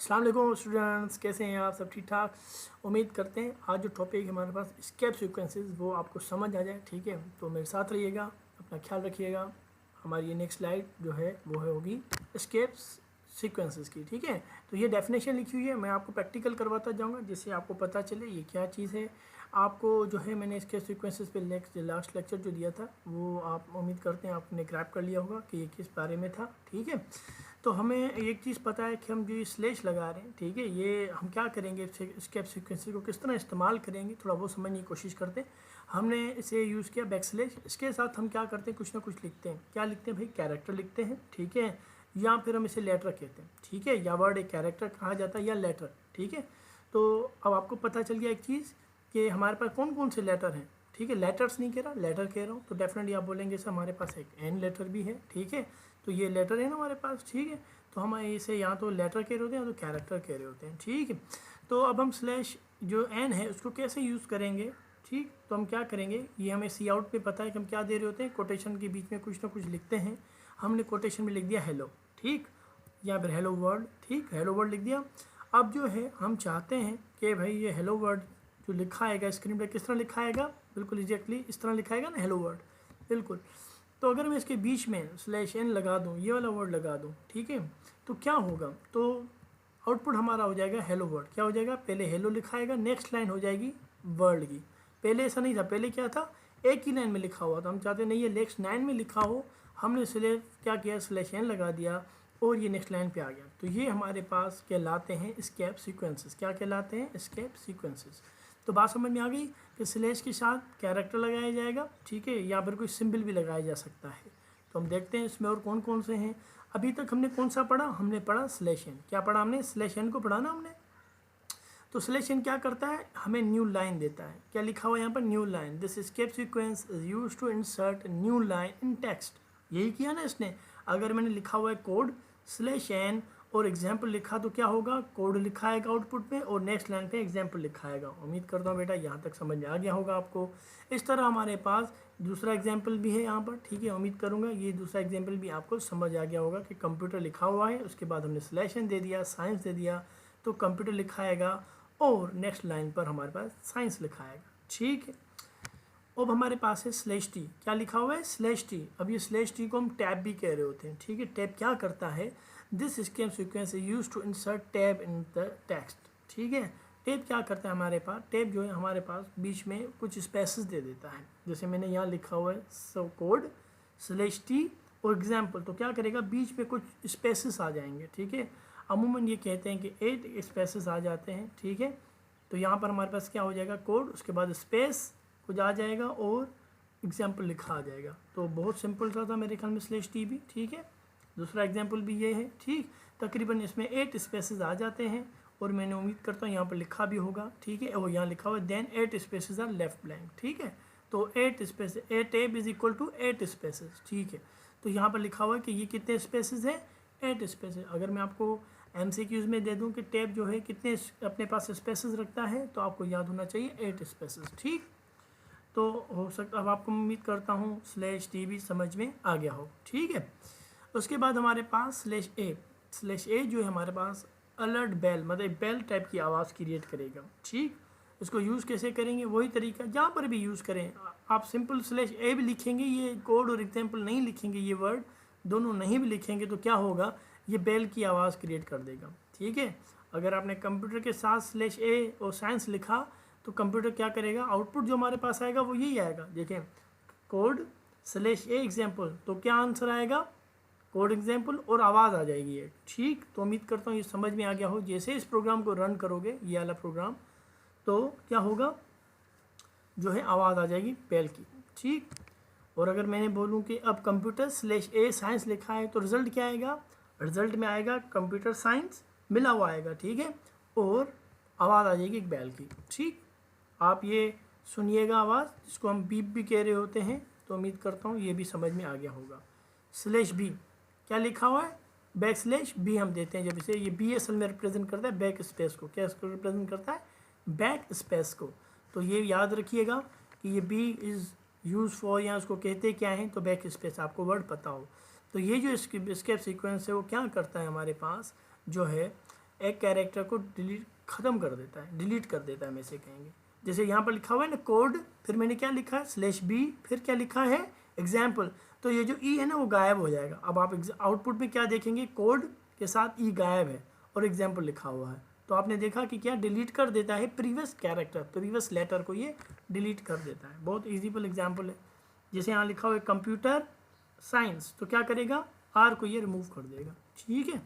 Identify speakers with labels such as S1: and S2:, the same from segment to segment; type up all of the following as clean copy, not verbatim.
S1: अस्सलाम वालेकुम स्टूडेंट्स, कैसे हैं आप? सब ठीक ठाक? उम्मीद करते हैं आज जो टॉपिक है हमारे पास एस्केप सीक्वेंसेस वो आपको समझ आ जाए। ठीक है, तो मेरे साथ रहिएगा, अपना ख्याल रखिएगा। हमारी ये नेक्स्ट स्लाइड जो है वो होगी एस्केप सीक्वेंसेस की। ठीक है, तो ये डेफिनेशन लिखी हुई है, मैं आपको प्रैक्टिकल करवाता जाऊँगा जिससे आपको पता चले ये क्या चीज़ है। आपको जो है मैंने एस्केप सीक्वेंसेस पे लास्ट लेक्चर जो दिया था वो आप उम्मीद करते हैं आपने ग्रैब कर लिया होगा कि ये किस बारे में था। ठीक है, तो हमें एक चीज़ पता है कि हम जो स्लैश लगा रहे हैं, ठीक है, ये हम क्या करेंगे, एस्केप सीक्वेंसेस को किस तरह इस्तेमाल करेंगे, थोड़ा वो समझने की कोशिश करते हैं। हमने इसे यूज़ किया बैक स्लैश, इसके साथ हम क्या करते हैं, कुछ ना कुछ लिखते हैं। क्या लिखते हैं भाई? कैरेक्टर लिखते हैं। ठीक है, या फिर हम इसे लेटर कहते हैं। ठीक है, या वर्ड एक कैरेक्टर कहा जाता है या लेटर। ठीक है, तो अब आपको पता चल गया एक चीज़ कि हमारे पास कौन कौन से लेटर हैं। ठीक है, लेटर्स नहीं कह रहा, लेटर कह रहा हूँ, तो डेफिनेटली आप बोलेंगे सर हमारे पास एक एन लेटर भी है। ठीक है, तो ये लेटर है ना हमारे पास। ठीक है, तो हम इसे या तो लेटर कह रहे होते हैं या तो कैरेक्टर कह रहे होते हैं। ठीक है, तो अब हम स्लैश जो एन है उसको कैसे यूज़ करेंगे। ठीक, तो हम क्या करेंगे, ये हमें सी आउट पे पता है कि हम क्या दे रहे होते हैं, कोटेशन के बीच में कुछ ना कुछ लिखते हैं। हमने कोटेशन में लिख दिया हेलो, ठीक, या फिर हेलो वर्ल्ड। ठीक, हेलो वर्ल्ड लिख दिया। अब जो है हम चाहते हैं कि भाई ये हेलो वर्ल्ड जो लिखा आएगा स्क्रीन पर किस तरह लिखा आएगा, बिल्कुल एग्जैक्टली इस तरह लिखा आएगा ना, हेलो वर्ल्ड, बिल्कुल। तो अगर मैं इसके बीच में स्लैश एन लगा दूँ, ये वाला वर्ड लगा दूँ, ठीक है, तो क्या होगा, तो आउटपुट हमारा हो जाएगा हेलो वर्ल्ड। क्या हो जाएगा, पहले हेलो लिखा आएगा, नेक्स्ट लाइन हो जाएगी वर्ल्ड की। पहले ऐसा नहीं था, पहले क्या था, एक ही लाइन में लिखा हुआ था। हम चाहते नहीं है नेक्स्ट लाइन में लिखा हो, हमने इसलिए क्या किया, स्लैश एन लगा दिया और ये नेक्स्ट लाइन पे आ गया। तो ये हमारे पास कहलाते हैं एस्केप सीक्वेंसेस। क्या कहलाते हैं? Escape sequences. तो बात समझ में आ गई कि स्लैश के साथ कैरेक्टर लगाया जाएगा, ठीक है, या फिर कोई सिंबल भी लगाया जा सकता है। तो हम देखते हैं इसमें और कौन कौन से हैं। अभी तक हमने कौन सा पढ़ा, हमने पढ़ा स्लैश एन। क्या पढ़ा हमने? स्लैश एन को पढ़ा ना हमने। तो स्लैश एन क्या करता है, हमें न्यू लाइन देता है। क्या लिखा हुआ है यहाँ पर? New line. This escape sequence is used to insert new line in text. यही किया ना इसने। अगर मैंने लिखा हुआ है कोड स्लैश एन और एग्जाम्पल लिखा तो क्या होगा, कोड लिखा आएगा आउटपुट में और नेक्स्ट लाइन पे एग्जाम्पल लिखा आएगा। उम्मीद करता हूँ बेटा यहाँ तक समझ में आ गया होगा आपको। इस तरह हमारे पास दूसरा एग्जाम्पल भी है यहाँ पर। ठीक है, उम्मीद करूँगा ये दूसरा एग्जाम्पल भी आपको समझ आ गया होगा कि कंप्यूटर लिखा हुआ है, उसके बाद हमने स्लैश एन दे दिया, साइंस दे दिया, तो कंप्यूटर लिखा आएगा और नेक्स्ट लाइन पर हमारे पास साइंस लिखा आएगा। ठीक है, अब हमारे पास है स्लैश टी। क्या लिखा हुआ है? Slash T. अब ये स्लैश टी को हम टैब भी कह रहे होते हैं। ठीक है, टैब क्या करता है, this escape sequence is used to insert tab in the text. ठीक है, टैब क्या करता है हमारे पास, टैब जो है हमारे पास बीच में कुछ स्पेसेस दे देता है। जैसे मैंने यहाँ लिखा हुआ है सो कोड स्लैश टी और एग्जाम्पल, तो क्या करेगा, बीच में कुछ स्पेसेस आ जाएंगे। ठीक है, अमूमन ये कहते हैं कि 8 स्पेसेस आ जाते हैं। ठीक है, तो यहाँ पर हमारे पास क्या हो जाएगा, कोड, उसके बाद स्पेस कुछ आ जाएगा और एग्जाम्पल लिखा आ जाएगा। तो बहुत सिंपल सा था मेरे ख्याल में स्लैश टी भी। ठीक है, दूसरा एग्जाम्पल भी ये है। ठीक, तकरीबन इसमें 8 स्पेसेस आ जाते हैं और मैंने उम्मीद करता हूँ यहाँ पर लिखा भी होगा। ठीक है, और यहाँ लिखा हुआ है then 8 spaces are left blank. ठीक है, तो 8 space, 8 tab is equal to 8 spaces. ठीक है, तो यहाँ पर लिखा हुआ है कि ये कितने स्पेसेस हैं, 8 स्पेसेस। अगर मैं आपको MCQs में दे दूँ कि टैब जो है कितने अपने पास स्पेसेस रखता है, तो आपको याद होना चाहिए 8 स्पेसेस। ठीक, तो हो सकता, अब आपको उम्मीद करता हूँ स्लैश टी भी समझ में आ गया हो। ठीक है, उसके बाद हमारे पास स्लैश ए। स्लैश ए जो है हमारे पास अलर्ट बेल, मतलब बेल टाइप की आवाज़ क्रिएट करेगा। ठीक, इसको यूज़ कैसे करेंगे, वही तरीका जहाँ पर भी यूज़ करें आप सिंपल स्लैश ए भी लिखेंगे, ये कोड और एग्जाम्पल नहीं लिखेंगे, ये वर्ड दोनों नहीं भी लिखेंगे तो क्या होगा, ये बेल की आवाज़ क्रिएट कर देगा। ठीक है, अगर आपने कंप्यूटर के साथ स्लैश ए और साइंस लिखा तो कंप्यूटर क्या करेगा, आउटपुट जो हमारे पास आएगा वो यही आएगा। देखें, कोड स्लैश ए एग्जाम्पल, तो क्या आंसर आएगा, कोड एग्जाम्पल और आवाज़ आ जाएगी ये। ठीक, तो उम्मीद करता हूँ ये समझ में आ गया हो। जैसे इस प्रोग्राम को रन करोगे, ये वाला प्रोग्राम, तो क्या होगा, जो है आवाज़ आ जाएगी बेल की। ठीक, और अगर मैंने बोलूँ कि अब कंप्यूटर स्लैश ए साइंस लिखा है तो रिजल्ट क्या आएगा, रिजल्ट में आएगा कंप्यूटर साइंस मिला हुआ आएगा। ठीक है, और आवाज़ आ जाएगी एक बेल की। ठीक, आप ये सुनिएगा आवाज़, जिसको हम बीप भी कह रहे होते हैं। तो उम्मीद करता हूँ ये भी समझ में आ गया होगा। स्लैश बी, क्या लिखा हुआ है, बैक स्लैश बी हम देते हैं। जब इसे, ये बी असल में रिप्रेजेंट करता है बैक स्पेस को। क्या इसको रिप्रेजेंट करता है, बैक स्पेस को। तो ये याद रखिएगा कि ये बी इज़ यूज़ फॉर, या उसको कहते क्या हैं, तो बैक स्पेस, आपको वर्ड पता हो। तो ये जो एस्केप सीक्वेंस है वो क्या करता है, हमारे पास जो है एक कैरेक्टर को ख़त्म कर देता है, डिलीट कर देता है, हम ऐसे कहेंगे। जैसे यहाँ पर लिखा हुआ है ना कोड, फिर मैंने क्या लिखा है /b, फिर क्या लिखा है एग्जाम्पल, तो ये जो ई है ना वो गायब हो जाएगा। अब आप आउटपुट में क्या देखेंगे, कोड के साथ ई गायब है और एग्जाम्पल लिखा हुआ है। तो आपने देखा कि क्या डिलीट कर देता है प्रीवियस कैरेक्टर, प्रीवियस लेटर को ये डिलीट कर देता है। बहुत ईजीबल एग्जाम्पल है। जैसे यहाँ लिखा हुआ है कंप्यूटर साइंस, तो क्या करेगा, आर को ये रिमूव कर देगा। ठीक है,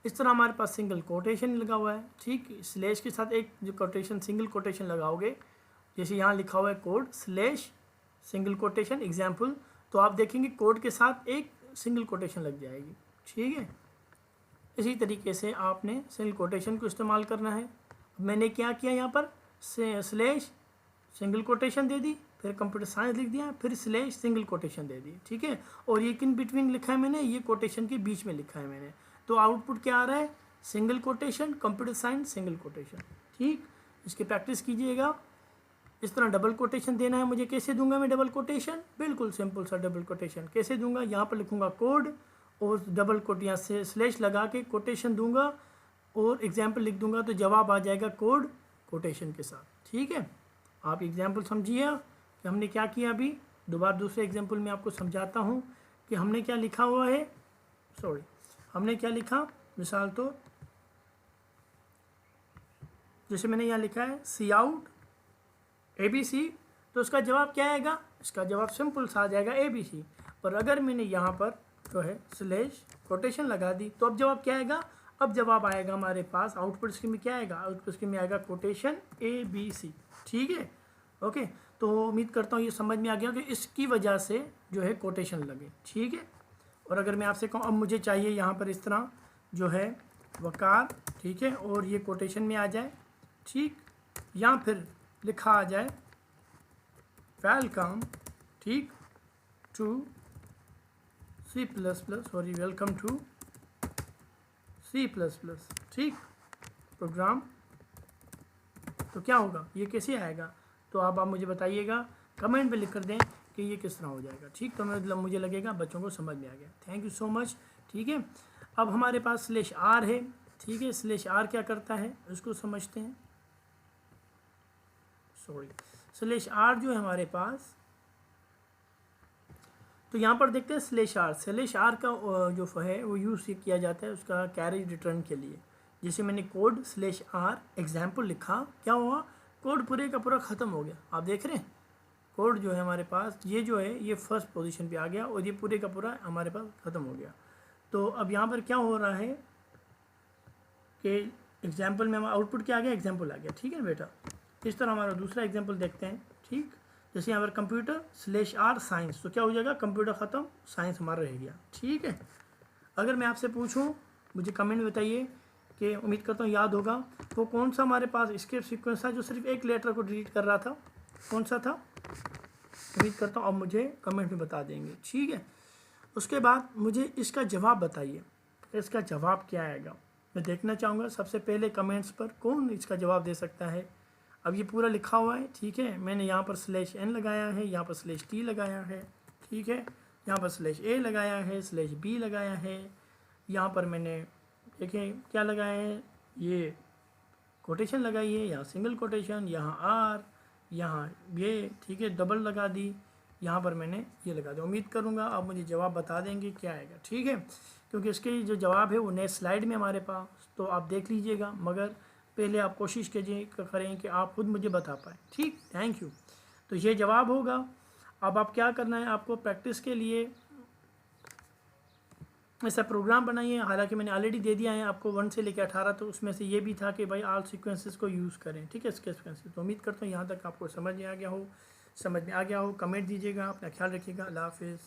S1: इस तरह हमारे पास सिंगल कोटेशन लगा हुआ है। ठीक, स्लैश के साथ एक जो कोटेशन सिंगल कोटेशन लगाओगे, जैसे यहाँ लिखा हुआ है code slash single quotation example, तो आप देखेंगे कोड के साथ एक सिंगल कोटेशन लग जाएगी। ठीक है, इसी तरीके से आपने सिंगल कोटेशन को इस्तेमाल करना है। मैंने क्या किया, यहाँ पर स्लैश सिंगल कोटेशन दे दी, फिर कंप्यूटर साइंस लिख दिया, फिर स्लैश सिंगल कोटेशन दे दी। ठीक है, और ये किन बिटवीन लिखा है मैंने, ये कोटेशन के बीच में लिखा है मैंने। तो आउटपुट क्या आ रहा है, single quotation computer science single quotation. ठीक, इसकी प्रैक्टिस कीजिएगा। इस तरह डबल कोटेशन देना है मुझे, कैसे दूंगा मैं डबल कोटेशन, बिल्कुल सिंपल सा डबल कोटेशन कैसे दूंगा, यहाँ पर लिखूंगा कोड और डबल कोट यहाँ से स्लैश लगा के कोटेशन दूंगा और एग्जाम्पल लिख दूंगा, तो जवाब आ जाएगा कोड कोटेशन के साथ। ठीक है, आप एग्जाम्पल समझिए कि हमने क्या किया। अभी दोबारा दूसरे एग्जाम्पल में आपको समझाता हूँ कि हमने क्या लिखा हुआ है, हमने क्या लिखा। मिसाल तो जैसे मैंने यहाँ लिखा है सी आउट ABC, तो उसका जवाब क्या आएगा, इसका जवाब सिंपल सा आ जाएगा ABC। पर अगर मैंने यहाँ पर जो है स्लैश कोटेशन लगा दी, तो अब जवाब क्या आएगा, अब जवाब आएगा हमारे पास आउटपुट स्क्रीन में क्या आएगा, आउटपुट स्क्रीन में आएगा कोटेशन ABC। ठीक है, ओके। तो उम्मीद करता हूँ ये समझ में आ गया कि इसकी वजह से जो है कोटेशन लगे। ठीक है, और अगर मैं आपसे कहूँ अब मुझे चाहिए यहाँ पर इस तरह जो है वकार, ठीक है, और ये कोटेशन में आ जाए, ठीक, या फिर लिखा आ जाए वेलकम, ठीक, to C++, sorry welcome to C++, ठीक, प्रोग्राम, तो क्या होगा, ये कैसे आएगा, तो आप मुझे बताइएगा, कमेंट में लिख कर दें कि ये किस तरह हो जाएगा। ठीक, तो मतलब मुझे लगेगा बच्चों को समझ में आ गया। Thank you so much. ठीक है, अब हमारे पास /r है। ठीक है, /r क्या करता है उसको समझते हैं। /r जो है हमारे पास, तो यहाँ पर देखते हैं /r का जो है वो यूज़ किया जाता है उसका कैरेज रिटर्न के लिए। जैसे मैंने कोड /r एग्जाम्पल लिखा, क्या हुआ, कोड पूरे का पूरा ख़त्म हो गया। आप देख रहे हैं कोड जो है हमारे पास, ये जो है ये फर्स्ट पोजीशन पे आ गया और ये पूरे का पूरा हमारे पास ख़त्म हो गया। तो अब यहाँ पर क्या हो रहा है कि एग्जाम्पल में हमारा आउटपुट क्या आ गया, एग्जाम्पल आ गया। ठीक है बेटा, इस तरह हमारा दूसरा एग्जाम्पल देखते हैं। ठीक, जैसे यहाँ पर कंप्यूटर /r साइंस, तो क्या हो जाएगा, कंप्यूटर ख़त्म, साइंस हमारा रह गया। ठीक है, अगर मैं आपसे पूछूँ, मुझे कमेंट में बताइए कि उम्मीद करता हूँ याद होगा, वो कौन सा हमारे पास स्क्रिप्ट सीक्वेंस था जो सिर्फ एक लेटर को डिलीट कर रहा था, कौन सा था, उम्मीद करता हूँ अब मुझे कमेंट में बता देंगे। ठीक है, उसके बाद मुझे इसका जवाब बताइए, इसका जवाब क्या आएगा, मैं देखना चाहूँगा सबसे पहले कमेंट्स पर कौन इसका जवाब दे सकता है। अब ये पूरा लिखा हुआ है, ठीक है, मैंने यहाँ पर /n लगाया है, यहाँ पर /t लगाया है, ठीक है, यहाँ पर /a लगाया है, /b लगाया है, यहाँ पर मैंने देखें क्या लगाया है, ये कोटेशन लगाई है, यहाँ सिंगल कोटेशन, यहाँ r, यहाँ ये, ठीक है, डबल लगा दी, यहाँ पर मैंने ये लगा दिया। उम्मीद करूँगा आप मुझे जवाब बता देंगे क्या आएगा। ठीक है, क्योंकि इसके जो जवाब है वो नेक्स्ट स्लाइड में हमारे पास, तो आप देख लीजिएगा, मगर पहले आप कोशिश करें कि आप खुद मुझे बता पाएँ। ठीक, थैंक यू। तो ये जवाब होगा। अब आप क्या करना है, आपको प्रैक्टिस के लिए ऐसा प्रोग्राम बनाइए। हालांकि मैंने ऑलरेडी दे दिया है आपको 1 से लेकर 18, तो उसमें से ये भी था कि भाई ऑल सीक्वेंसेस को यूज़ करें। ठीक है, इसके सीक्वेंसेस। तो उम्मीद करता हूँ यहाँ तक आपको समझ में आ गया हो। कमेंट दीजिएगा, अपना ख्याल रखिएगा। अल्लाह हाफिज़।